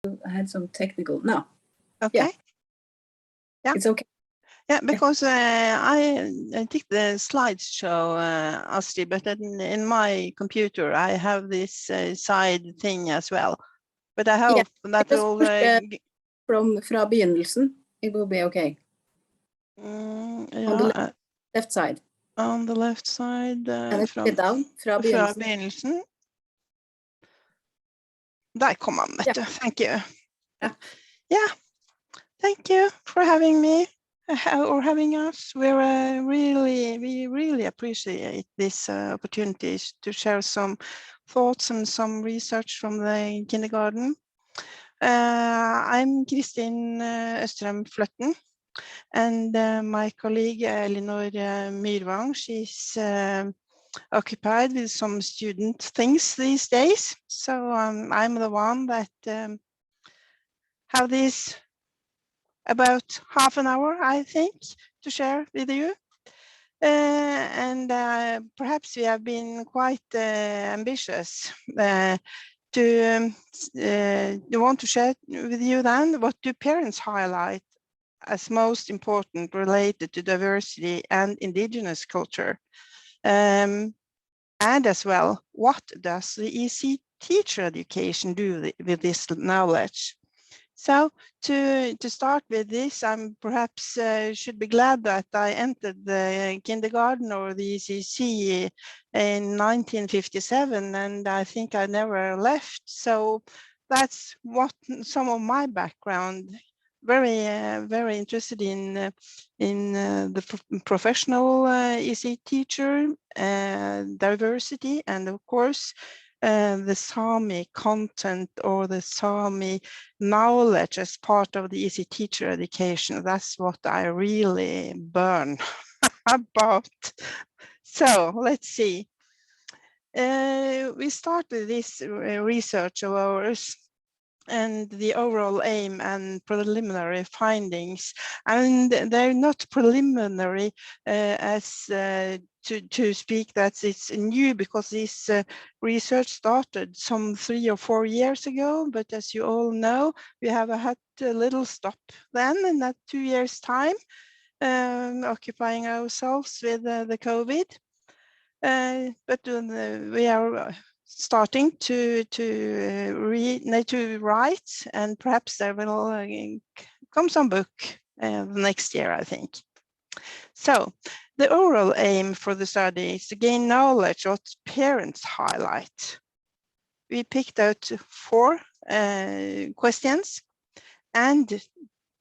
I had some technical, no. Okay. Yeah. It's okay. Yeah, because I think the slideshow, Astrid, but in my computer I have this side thing as well. But I hope that will... Fra begynnelsen, it will be okay. On the left side. On the left side. From down, fra begynnelsen. Der kom han, vet du. Thank you. Yeah, thank you for having me. Or having us. We really appreciate this opportunities to share some thoughts and some research from the kindergarten. I'm Kristin Fløtten, and my colleague Ellinor Myrvang, she's occupied with some student things these days. So I'm the one that have this about half an hour, I think, to share with you. And perhaps we have been quite ambitious to want to share with you then what do parents highlight as most important related to diversity and indigenous culture. And as well, what does the EC teacher education do with this knowledge? So to start with this, I'm perhaps should be glad that I entered the kindergarten or the ECC in 1957, and I think I never left. So that's what some of my background. Very interested in the professional EC teacher, diversity, and of course the Sami content or the Sami knowledge as part of the EC teacher education. That's what I really burn about. So let's see. We started this research of ours and the overall aim and preliminary findings, and they're not preliminary as to speak that it's new, because this research started some 3 or 4 years ago, but as you all know, we have had a little stop then in that 2 years time, occupying ourselves with the COVID, but we are starting to write, and perhaps there will come some book next year, I think. So the overall aim for the study is to gain knowledge what parents highlight. We picked out 4 questions, and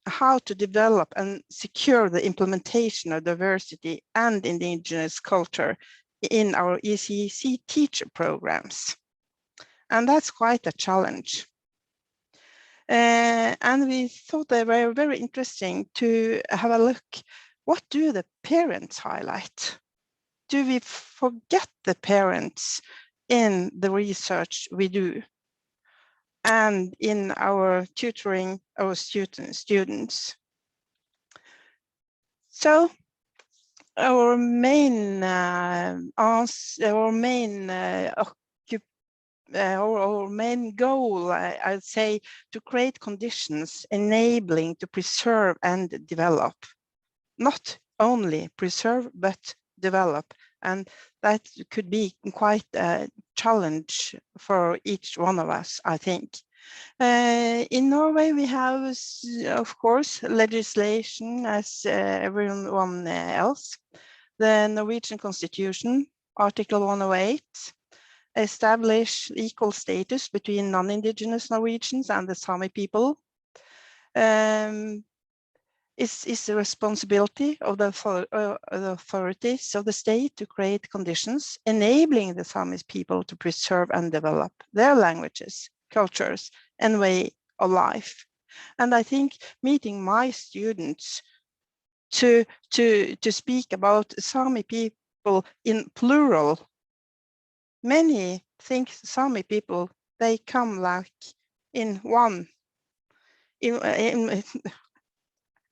how to develop and secure the implementation of diversity and indigenous culture in our ECC teacher programs. And that's quite a challenge. And we thought they were very interesting to have a look. What do the parents highlight? Do we forget the parents in the research we do and in our tutoring our students? So our main goal, I'd say, to create conditions enabling to preserve and develop. Not only preserve, but develop. And that could be quite a challenge for each one of us, I think. In Norway, we have, of course, legislation as everyone else. The Norwegian Constitution, Article 108, establish equal status between non-indigenous Norwegians and the Sami people. It's the responsibility of the authorities of the state to create conditions enabling the Sami people to preserve and develop their languages, cultures, and way of life. And I think meeting my students to speak about Sami people in plural, many think Sami people, they come like in one,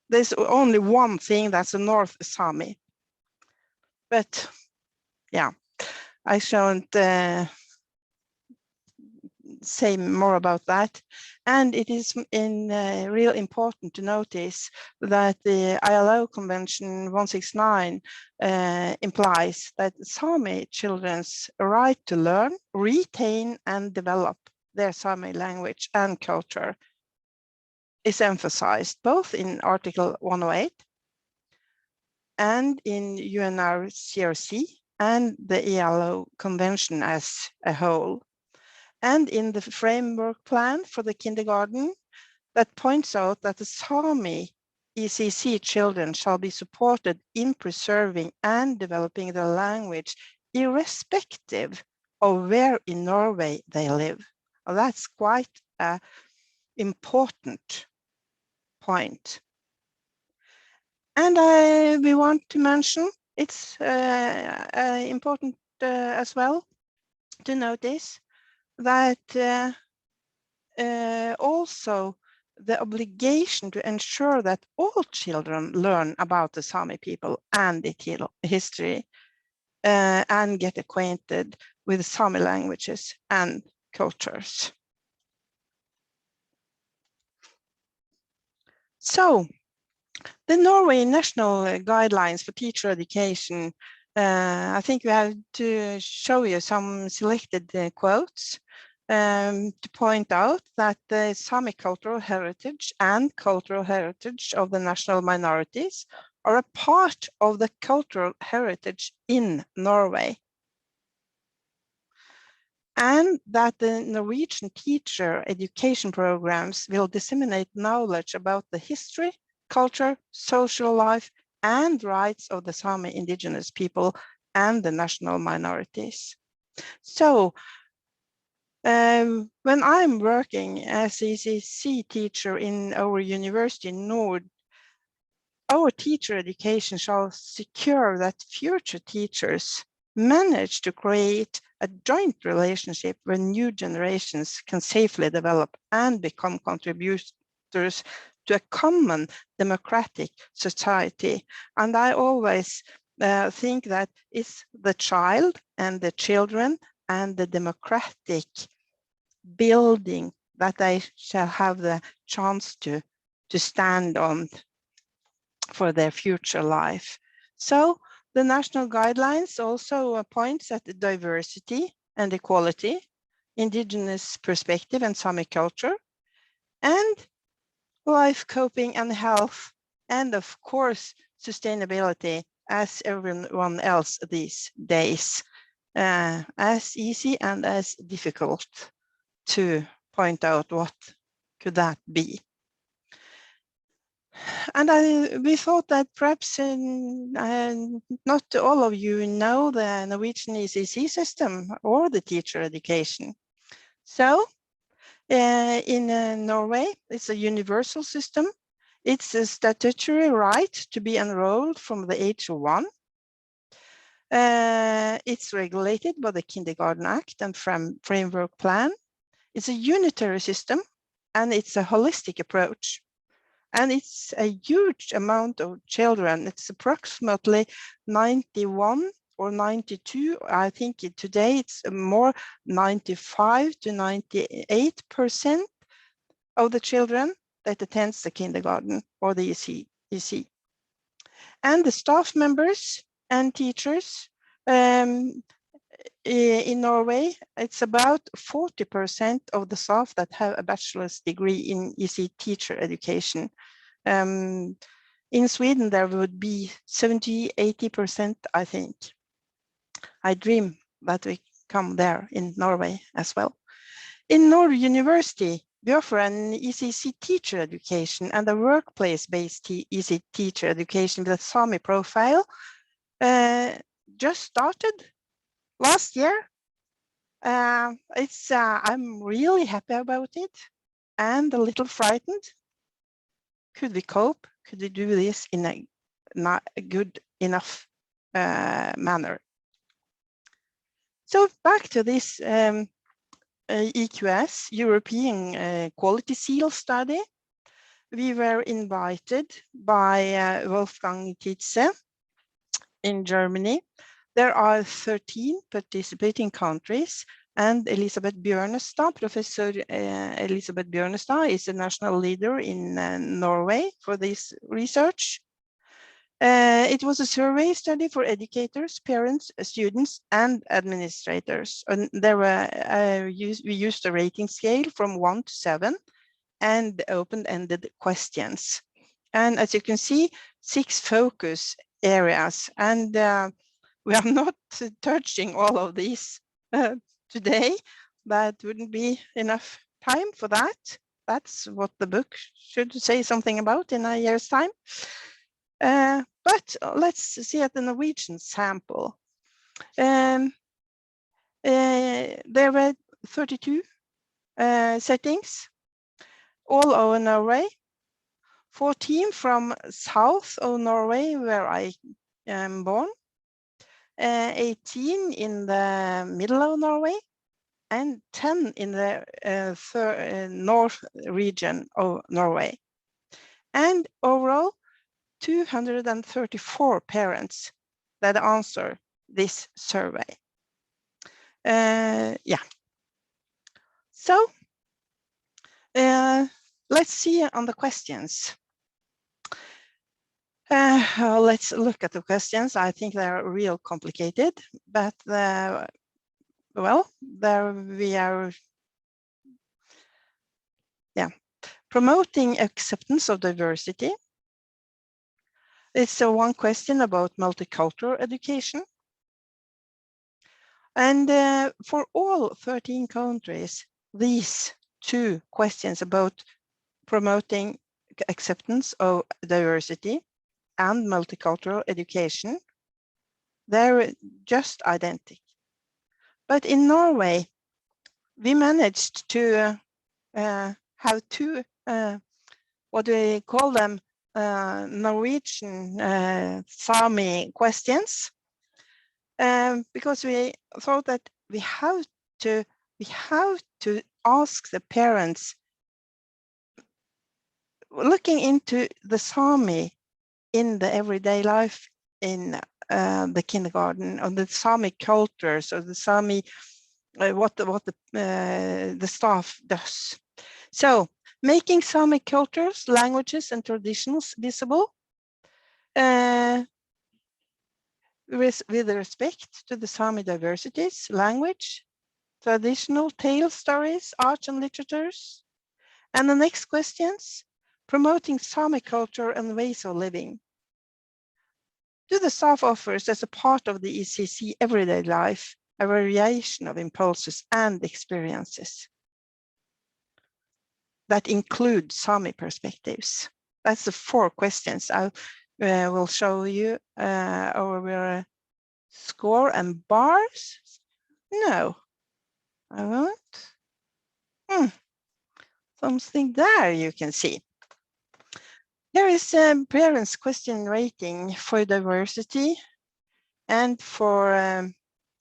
there's only one thing, that's the North Sami. But yeah, I shouldn't say more about that. And it is real important to notice that the ILO Convention 169 implies that Sami children's right to learn, retain, and develop their Sami language and culture is emphasized both in Article 108 and in UNRCRC and the ILO Convention as a whole, and in the framework plan for the kindergarten that points out that the Sami ECC children shall be supported in preserving and developing their language irrespective of where in Norway they live. Well, that's quite an important point. And we want to mention, it's important as well to notice that also the obligation to ensure that all children learn about the Sami people and its history and get acquainted with Sami languages and cultures. So, the Norway National Guidelines for Teacher Education, I think we have to show you some selected quotes to point out that the Sami cultural heritage and cultural heritage of the national minorities are a part of the cultural heritage in Norway. And that the Norwegian teacher education programs will disseminate knowledge about the history, culture, social life, and rights of the Sami indigenous people and the national minorities. So, when I'm working as ECC teacher in our university in Nord, our teacher education shall secure that future teachers manage to create a joint relationship where new generations can safely develop and become contributors to a common democratic society. And I always think that it's the child and the children and the democratic building that they shall have the chance to stand on for their future life. So the national guidelines also points at the diversity and equality, indigenous perspective and Sami culture, and life, coping and health, and of course, sustainability as everyone else these days, as easy and as difficult to point out what could that be. And we thought that perhaps not all of you know the Norwegian ECC system or the teacher education. So in Norway, it's a universal system. It's a statutory right to be enrolled from the age of 1. It's regulated by the Kindergarten Act and Framework Plan. It's a unitary system, and it's a holistic approach. And it's a huge amount of children. It's approximately 91 or 92. I think today it's more 95 to 98% of the children that attends the kindergarten or the EC. And the staff members and teachers in Norway, it's about 40% of the staff that have a bachelor's degree in EC teacher education. In Sweden, there would be 70–80%, I think. I dream that we come there in Norway as well. In Norway University, we offer an ECC teacher education and a workplace-based ECC teacher education with a Sami profile. Just started last year. I'm really happy about it and a little frightened. Could we cope? Could we do this in a not good enough manner? So back to this EQS, European Quality Seal Study. We were invited by Wolfgang Tietze in Germany. There are 13 participating countries, And Elisabeth Bjørnestad, Professor Elisabeth Bjørnestad is a national leader in Norway for this research. It was a survey study for educators, parents, students, and administrators. And there were, we used a rating scale from 1 to 7 and open-ended questions. And as you can see, 6 focus areas. And we are not touching all of these today. That wouldn't be enough time for that. That's what the book should say something about in a year's time. But let's see at the Norwegian sample. There were 32 settings, all over Norway. 14 from south of Norway, where I am born. 18 in the middle of Norway, and 10 in the north region of Norway. And overall, 234 parents that answer this survey. Yeah. So let's see on the questions. Let's look at the questions. I think they're real complicated, but well, there we are. Yeah, promoting acceptance of diversity. It's one question about multicultural education. And for all 13 countries, these 2 questions about promoting acceptance of diversity and multicultural education, they're just identical. But in Norway, we managed to have 2, what do we call them, Norwegian Sami questions, because we thought that we have to ask the parents, looking into the Sami in the everyday life in the kindergarten, or the Sami cultures, or the Sami what the staff does. So making Sami cultures, languages, and traditions visible with respect to the Sami diversities, language, traditional tale stories, arts and literatures. And the next questions, promoting Sami culture and ways of living. Do the staff offers as a part of the ECC everyday life a variation of impulses and experiences that include Sami perspectives? That's the 4 questions. I will show you over score and bars. No, I won't. Something there you can see. Here is parents' question rating for diversity and for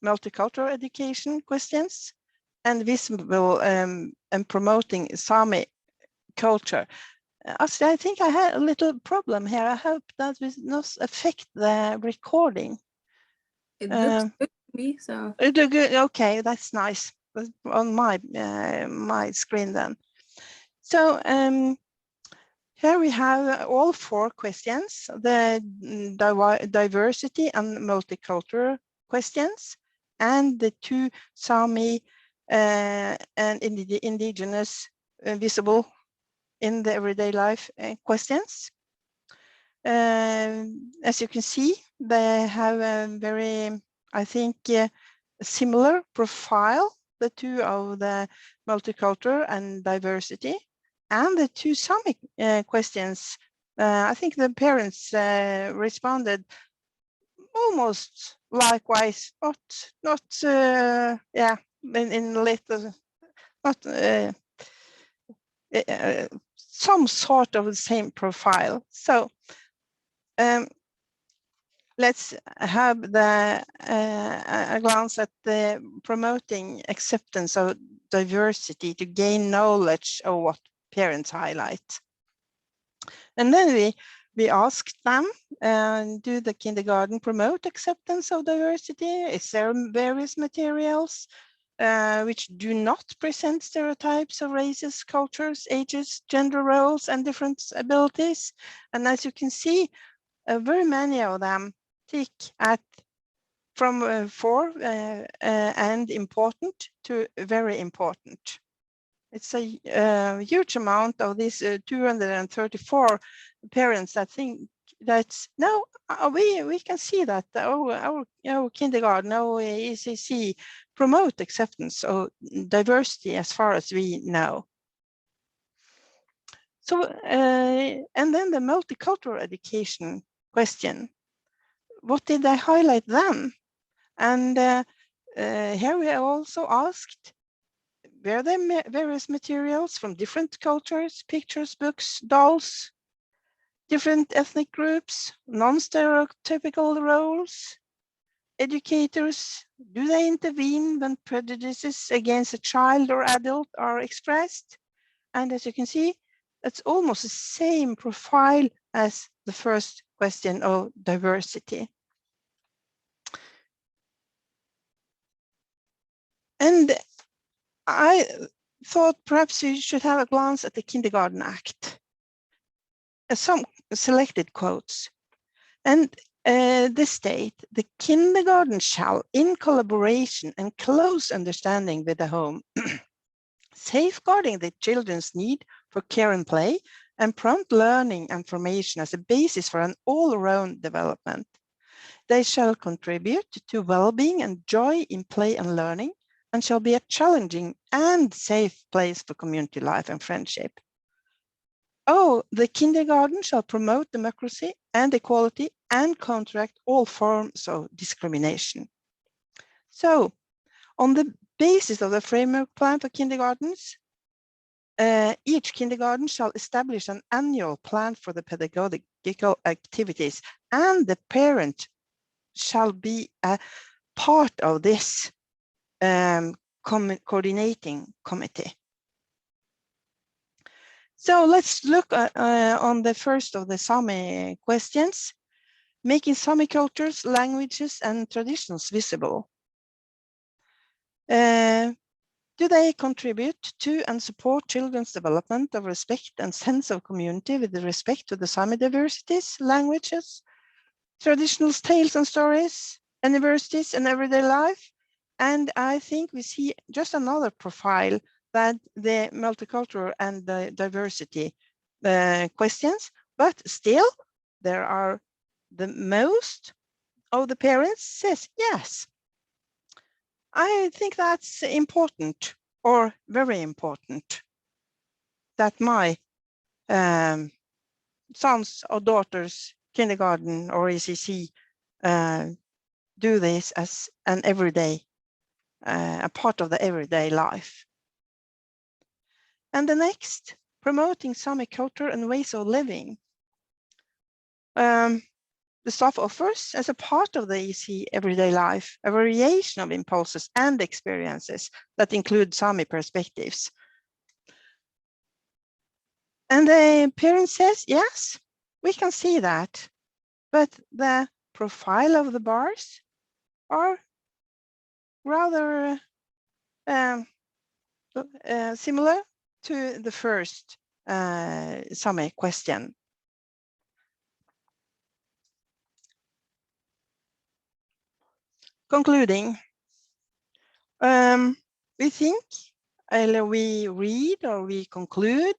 multicultural education questions, and visible and promoting Sami culture. Astrid, I think I had a little problem here. I hope that will not affect the recording. It looks good to me, so. Okay, that's nice. On my my screen then. So here we have all 4 questions, the diversity and multicultural questions, and the 2 Sami and indigenous visible in the everyday life questions. As you can see, they have a very, I think, similar profile, the 2 of the multicultural and diversity, and the 2 Sami questions. I think the parents responded almost likewise, not yeah, in little, not some sort of the same profile. So let's have a glance at the promoting acceptance of diversity to gain knowledge of what parents highlight. And then we asked them, do the kindergarten promote acceptance of diversity? Is there various materials? which do not present stereotypes of races, cultures, ages, gender roles, and different abilities. And as you can see, very many of them tick at from 4 and important to very important. It's a huge amount of these 234 parents that think that no, we can see that our kindergarten, our ECC promote acceptance of diversity as far as we know. So, and then the multicultural education question. What did I highlight then? And here we also asked, were there various materials from different cultures, pictures, books, dolls, different ethnic groups, non-stereotypical roles, educators, do they intervene when prejudices against a child or adult are expressed? And as you can see, it's almost the same profile as the first question of diversity. And I thought perhaps you should have a glance at the Kindergarten Act. Some selected quotes. And this state, the kindergarten shall, in collaboration and close understanding with the home, safeguarding the children's need for care and play, and prompt learning and formation as a basis for an all-around development. They shall contribute to well-being and joy in play and learning, and shall be a challenging and safe place for community life and friendship. Oh, the kindergarten shall promote democracy and equality and counteract all forms of discrimination. So, on the basis of the framework plan for kindergartens, each kindergarten shall establish an annual plan for the pedagogical activities, and the parent shall be a part of this coordinating committee. So let's look at, on the first of the Sami questions, making Sami cultures, languages, and traditions visible. Do they contribute to and support children's development of respect and sense of community with respect to the Sami diversities, languages, traditional tales and stories, universities, and everyday life? And I think we see just another profile that the multicultural and the diversity questions, but still there are the most of the parents says yes. I think that's important, or very important, that my sons or daughters, kindergarten or ECC, do this as an everyday, a part of the everyday life. And the next, promoting Sami culture and ways of living. The staff offers, as a part of the EC everyday life, a variation of impulses and experiences that include Sami perspectives. And the parent says, yes, we can see that, but the profile of the bars are rather similar to the first Sami question. Concluding, we think, we read or we conclude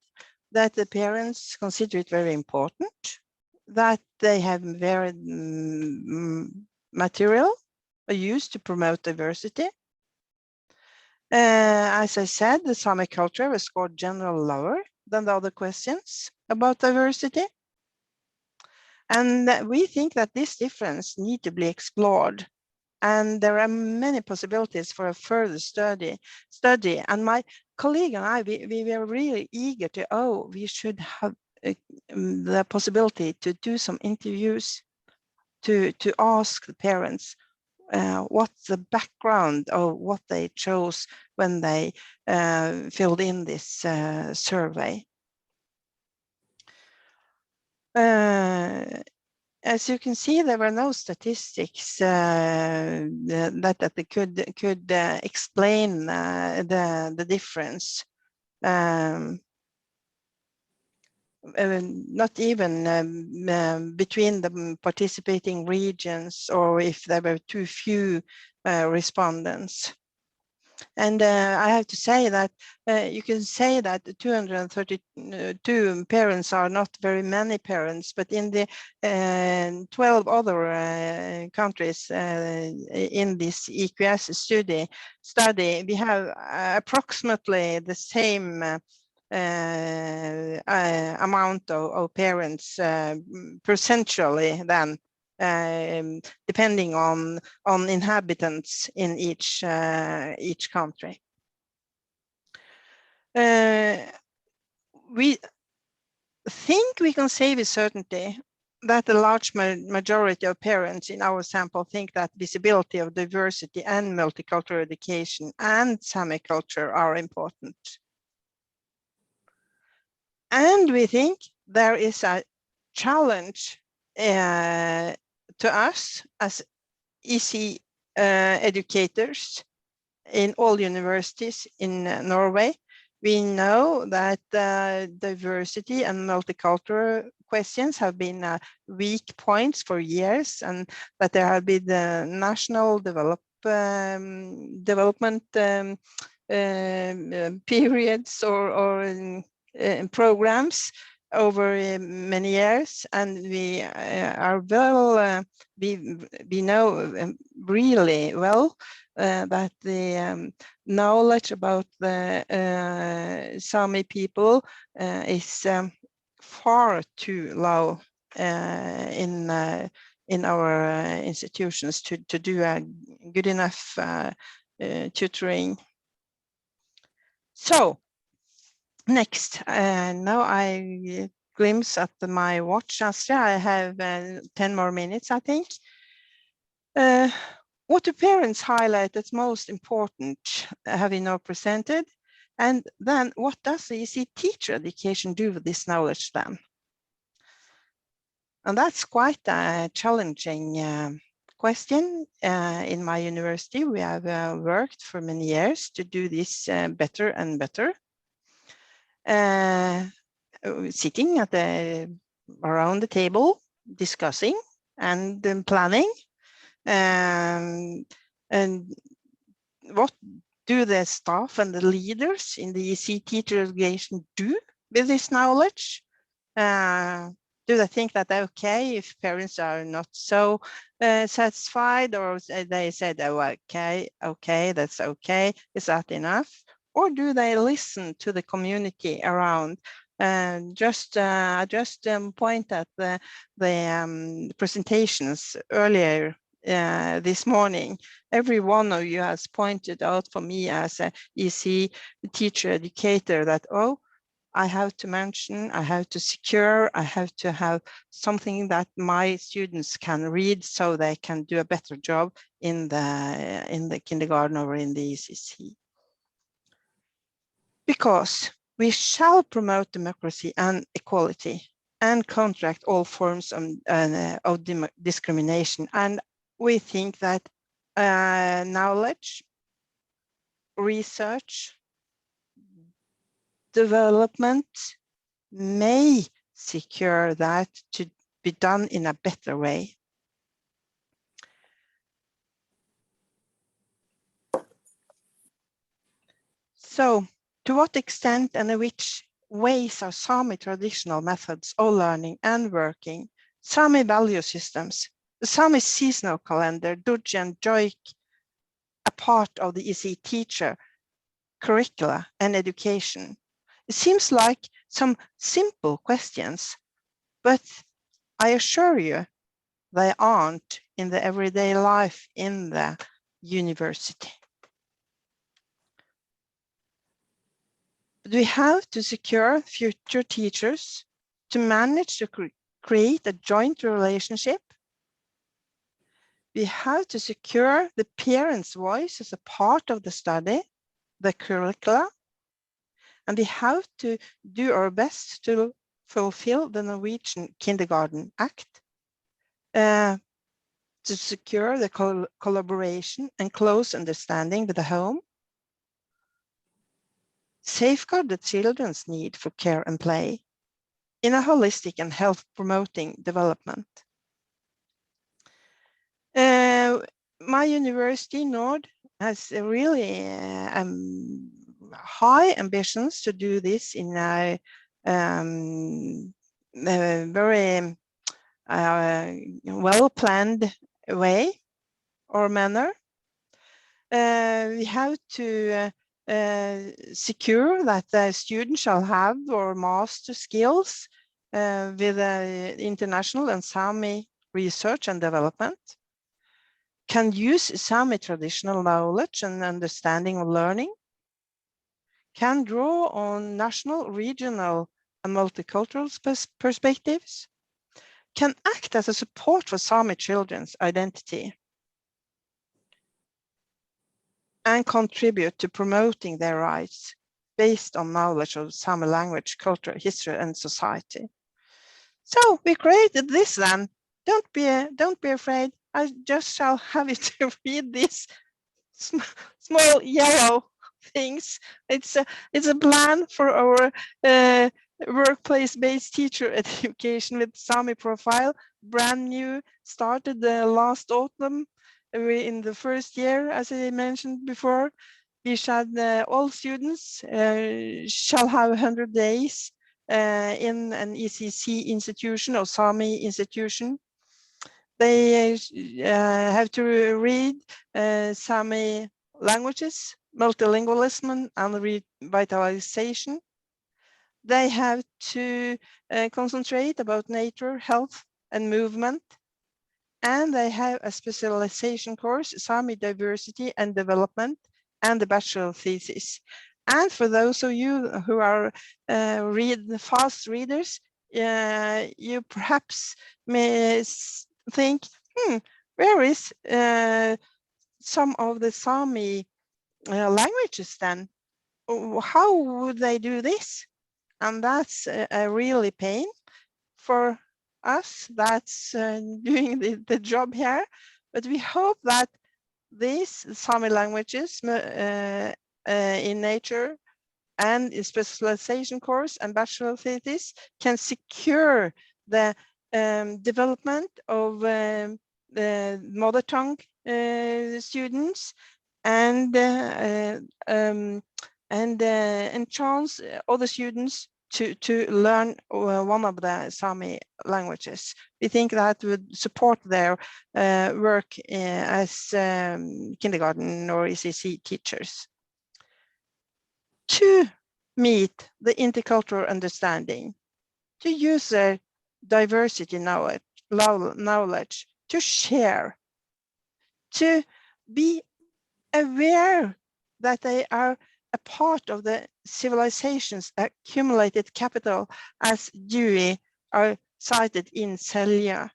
that the parents consider it very important, that they have very material used to promote diversity. As I said, the Sami culture was scored generally lower than the other questions about diversity. And we think that this difference needs to be explored. And there are many possibilities for a further study. And my colleague and I, we were really eager to, we should have the possibility to do some interviews to ask the parents what's the background of what they chose when they filled in this survey. as you can see, there were no statistics that they could explain the difference. Not even between the participating regions, or if there were too few respondents. And I have to say that you can say that 232 parents are not very many parents, but in the 12 other countries in this EQS study, we have approximately the same amount of parents percentually than depending on inhabitants in each country. We think we can say with certainty that the large majority of parents in our sample think that visibility of diversity and multicultural education and Sami culture are important. And we think there is a challenge to us as EC educators in all universities in Norway. We know that diversity and multicultural questions have been weak points for years, and that there have been the national development periods or programs over many years, and we are well, we know really well that the knowledge about the Sami people is far too low in our institutions to do a good enough tutoring. So next, now I glimpse at my watch, Astrid. I have 10 more minutes, I think. What do parents highlight as most important, have we now presented? And then what does the EC teacher education do with this knowledge then? And that's quite a challenging question. In my university, we have worked for many years to do this better and better. Sitting at around the table, discussing and planning. And what do the staff and the leaders in the EC teacher education do with this knowledge? Do they think that okay if parents are not so satisfied, or they said, oh, okay, that's okay, is that enough? Or do they listen to the community around? Just point at the presentations earlier this morning. Every one of you has pointed out for me as a EC teacher educator that, oh, I have to mention, I have to secure, I have to have something that my students can read so they can do a better job in the kindergarten or in the ECC. Because we shall promote democracy and equality and counteract all forms of discrimination. And we think that knowledge, research, development may secure that to be done in a better way. So, to what extent and in which ways are Sami traditional methods of learning and working, Sami value systems, the Sami seasonal calendar, Dudge and Joik, a part of the EC teacher curricula and education? It seems like some simple questions, but I assure you they aren't in the everyday life in the university. We have to secure future teachers to manage to create a joint relationship. We have to secure the parents' voice as a part of the study, the curricula, and we have to do our best to fulfill the Norwegian Kindergarten Act. to secure the collaboration and close understanding with the home, safeguard the children's need for care and play in a holistic and health-promoting development. My university, Nord, has really high ambitions to do this in a very well-planned way or manner. We have to secure that the students shall have or master skills with international and Sami research and development, can use Sami traditional knowledge and understanding of learning, can draw on national, regional, and multicultural perspectives, can act as a support for Sami children's identity, and contribute to promoting their rights based on knowledge of Sami language, culture, history, and society. So we created this then. Don't be afraid. I just shall have you to read these small yellow things. It's a plan for our workplace-based teacher education with Sami profile, brand new, started last autumn. In the first year, as I mentioned before, we shall all students shall have 100 days in an ECC institution or Sami institution. They have to read Sami languages, multilingualism, and revitalization. They have to concentrate about nature, health, and movement. And they have a specialization course, Sami diversity and development, and the bachelor thesis. And for those of you who are fast readers, you perhaps may think, where is some of the Sami languages then? How would they do this? And that's a really pain for us that's doing the job here. But we hope that these Sami languages in nature and in specialization course and bachelor thesis can secure the development of the mother tongue students and chance other students to learn one of the Sami languages. We think that would support their work as kindergarten or ECC teachers. To meet the intercultural understanding, to use their diversity knowledge, to share, to be aware that they are a part of the civilization's accumulated capital, as Dewey are cited in Selja,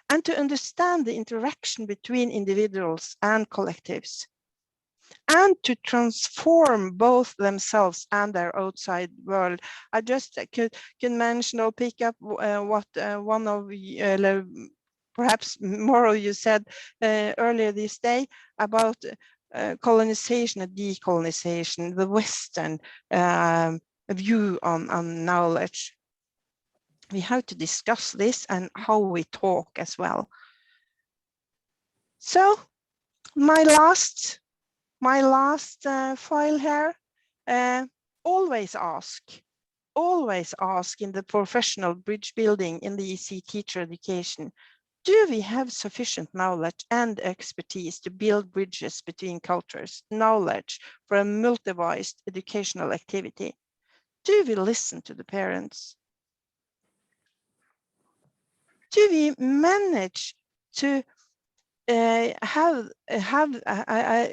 and to understand the interaction between individuals and collectives, and to transform both themselves and their outside world. I just could mention or pick up what one of perhaps more of you said earlier this day about colonization and decolonization, the Western view on knowledge. We have to discuss this and how we talk as well. So my last file here, always ask in the professional bridge building in the EC teacher education, do we have sufficient knowledge and expertise to build bridges between cultures, knowledge for a multi-voiced educational activity? Do we listen to the parents? Do we manage to have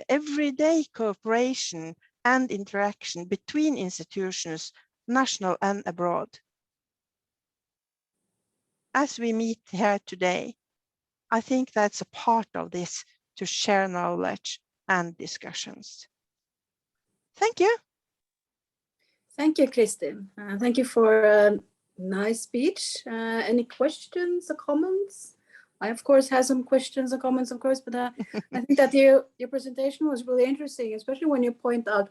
everyday cooperation and interaction between institutions, national and abroad? As we meet here today, I think that's a part of this, to share knowledge and discussions. Thank you. Thank you, Kristin. Thank you for a nice speech. Any questions or comments? I of course have some questions and comments, of course, but I think that your presentation was really interesting, especially when you point out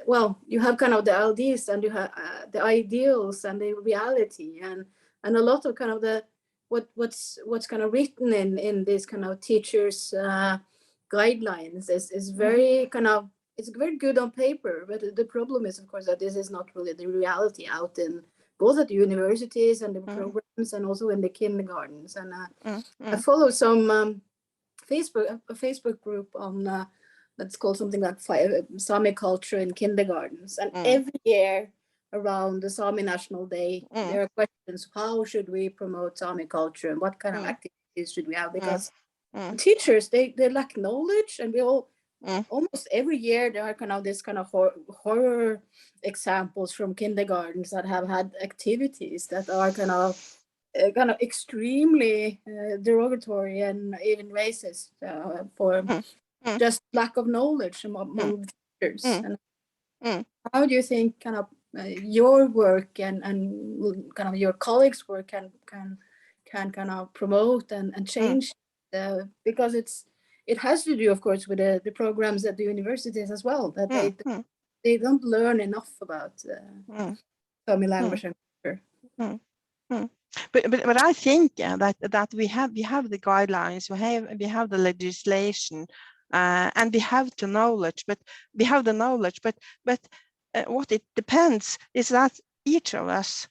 well, you have kind of the ideas and you have the ideals and the reality, and a lot of kind of the what's kind of written in this kind of teachers guidelines is very kind of, it's very good on paper, but the problem is, of course, that this is not really the reality out in both at the universities and the programs and also in the kindergartens. And I follow some Facebook group on that's called something like Sami culture in kindergartens, and every year around the Sami National Day there are questions: how should we promote Sami culture and what kind of activities should we have? Because the teachers, they lack knowledge, and we all almost every year there are kind of this kind of horror examples from kindergartens that have had activities that are kind of extremely derogatory and even racist for just lack of knowledge among teachers. And how do you think kind of your work and kind of your colleagues' work can kind of promote and change because it has to do, of course, with the programs at the universities as well, that they don't learn enough about Sami language and culture. But I think that we have the guidelines, we have the legislation, and we have the knowledge. But what it depends is that each of us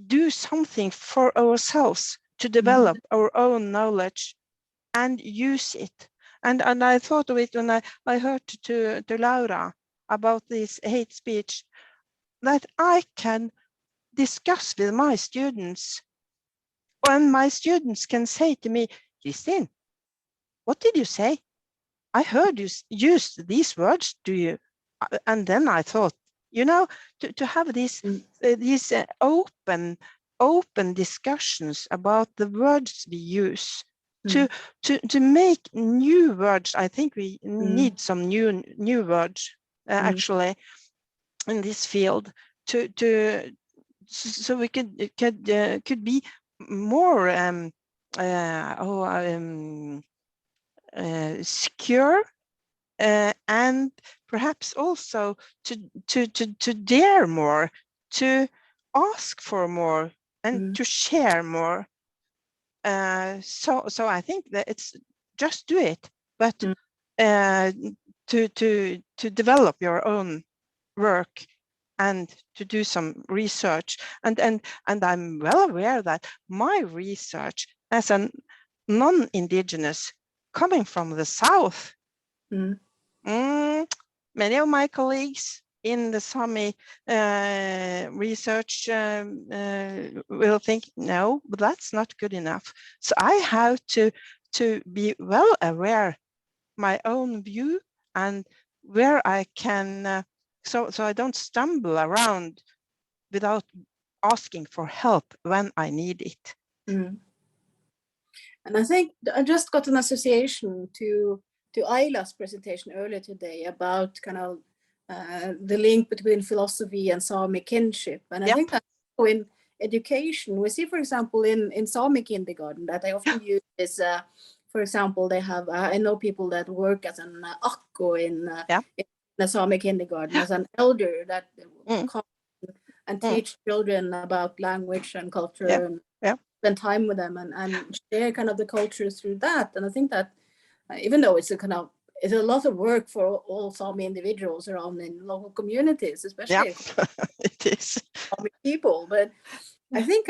do something for ourselves to develop our own knowledge and use it. And I thought of it when I heard to Laura about this hate speech, that I can discuss with my students, and my students can say to me, Kristin, what did you say? I heard you use these words, do you? And then I thought, you know, to have these open discussions about the words we use, to make new words. I think we need some new words actually in this field so we could be more secure, and perhaps also to dare more, to ask for more, and to share more. So I think that it's just do it, but to develop your own work and to do some research. And I'm well aware that my research as a non-Indigenous coming from the South, many of my colleagues in the Sami research will think, no, but that's not good enough. So I have to be well aware my own view and where I can, so I don't stumble around without asking for help when I need it. And I think I just got an association to Ayla's presentation earlier today about kind of the link between philosophy and Sami kinship. And I think that in education, we see, for example, in Sami kindergarten, that they often use this, for example, they have, I know people that work as an akko in the Sami kindergarten, as an elder that come and teach children about language and culture and spend time with them and share kind of the culture through that. And I think that even though it's a lot of work for all Sami individuals around in local communities, especially it is Sami people, but I think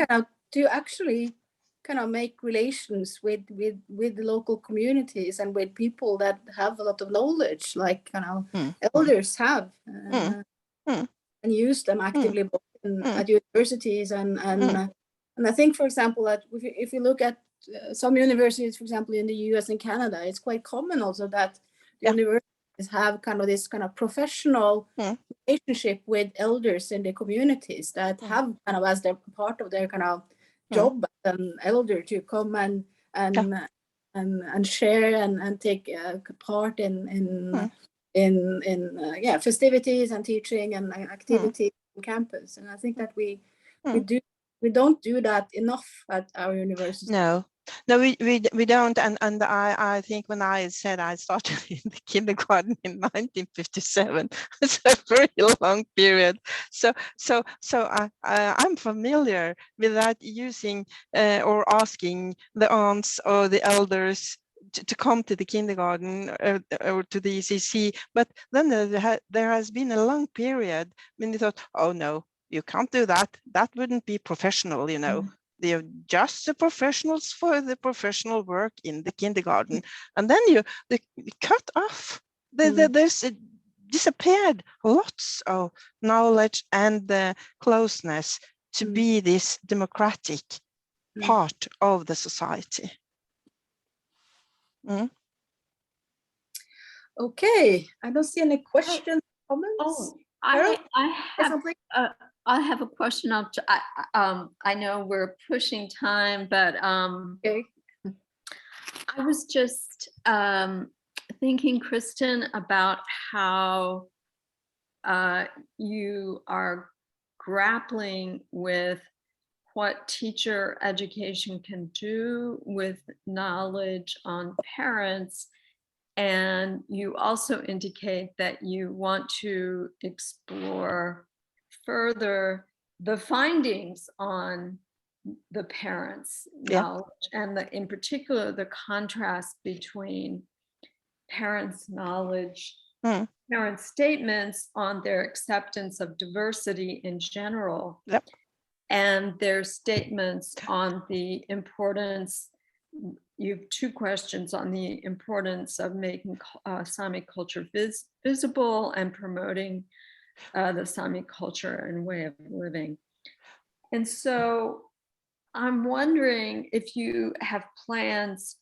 to actually kind of make relations with the local communities and with people that have a lot of knowledge, like kind of elders have, and use them actively both at universities and I think, for example, that if you look at some universities, for example, in the US and Canada, it's quite common also that the universities have kind of this kind of professional relationship with elders in the communities that have kind of as their part of their kind of job as an elder to come and share and take part in festivities and teaching and activities on campus. And I think that we do we don't do that enough at our university. No, we don't. And I think when I said I started in the kindergarten in 1957, it's a very long period. So I'm familiar with that, using or asking the aunts or the elders to come to the kindergarten or to the ECC. But then there has been a long period when they thought, oh no, you can't do that. That wouldn't be professional, you know. They're just the professionals for the professional work in the kindergarten. And then they cut off. There's disappeared lots of knowledge and the closeness to be this democratic part of the society. Okay, I don't see any questions, comments. Oh, I have a question. I know we're pushing time, but Okay. I was just thinking, Kristin, about how you are grappling with what teacher education can do with knowledge on parents. And you also indicate that you want to explore further the findings on the parents' knowledge, and in particular, the contrast between parents' knowledge, parents' statements on their acceptance of diversity in general, and their statements on the importance. You have two questions on the importance of making Sami culture visible and promoting the Sami culture and way of living. And so I'm wondering if you have plans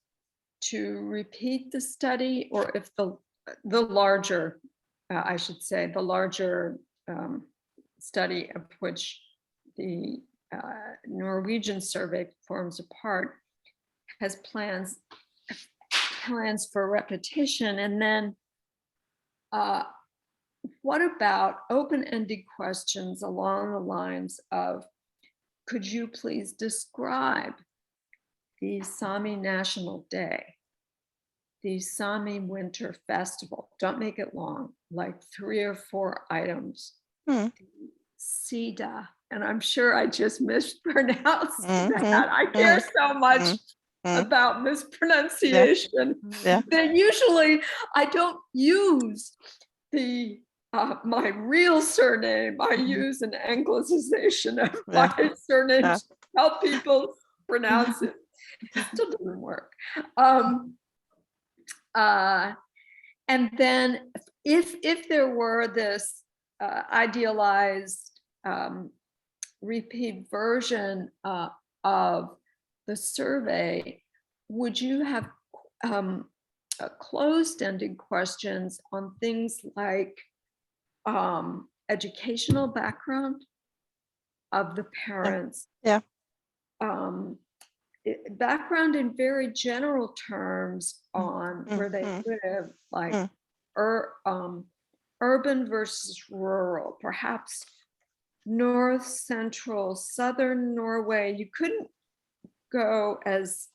to repeat the study, or if the larger, I should say, the larger study of which the Norwegian survey forms a part, has plans for repetition. And then what about open-ended questions along the lines of, could you please describe the Sami National Day, the Sami Winter Festival? Don't make it long, like 3 or 4 items. Sida, and I'm sure I just mispronounced that. I care so much about mispronunciation. Then usually I don't use the my real surname. I use an anglicization of my surname to help people pronounce it. It still doesn't work. And then if there were this idealized repeat version of the survey, would you have closed-ended questions on things like educational background of the parents? Background in very general terms on where they live, like urban versus rural, perhaps north, central, southern Norway. You couldn't go as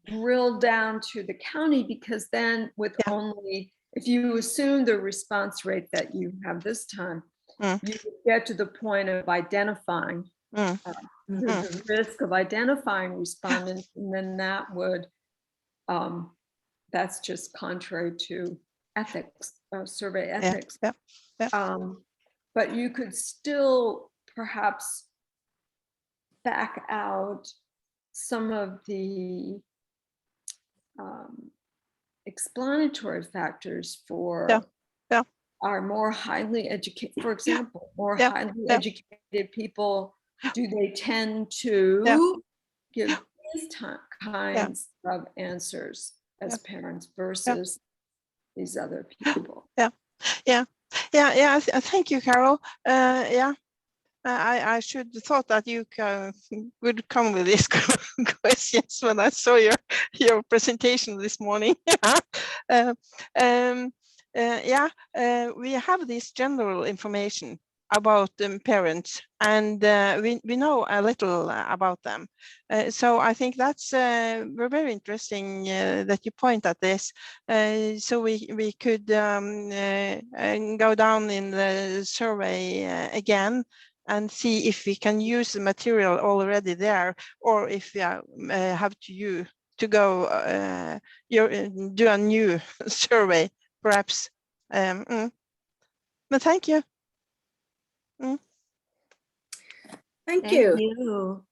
drilled down to the county, because then with only, if you assume the response rate that you have this time, you would get to the point of identifying the risk of identifying respondents, and then that would, that's just contrary to ethics, survey ethics. But you could still perhaps back out some of the explanatory factors for our more highly educated, for example, more highly educated people. Do they tend to give these kinds of answers as parents versus these other people? Thank you, Carol. I should have thought that you would come with these questions when I saw your presentation this morning. We have this general information about parents, and we know a little about them. So I think that's very interesting that you point at this. So we could go down in the survey again and see if we can use the material already there, or if we have to go do a new survey, perhaps. But thank you. Thank you.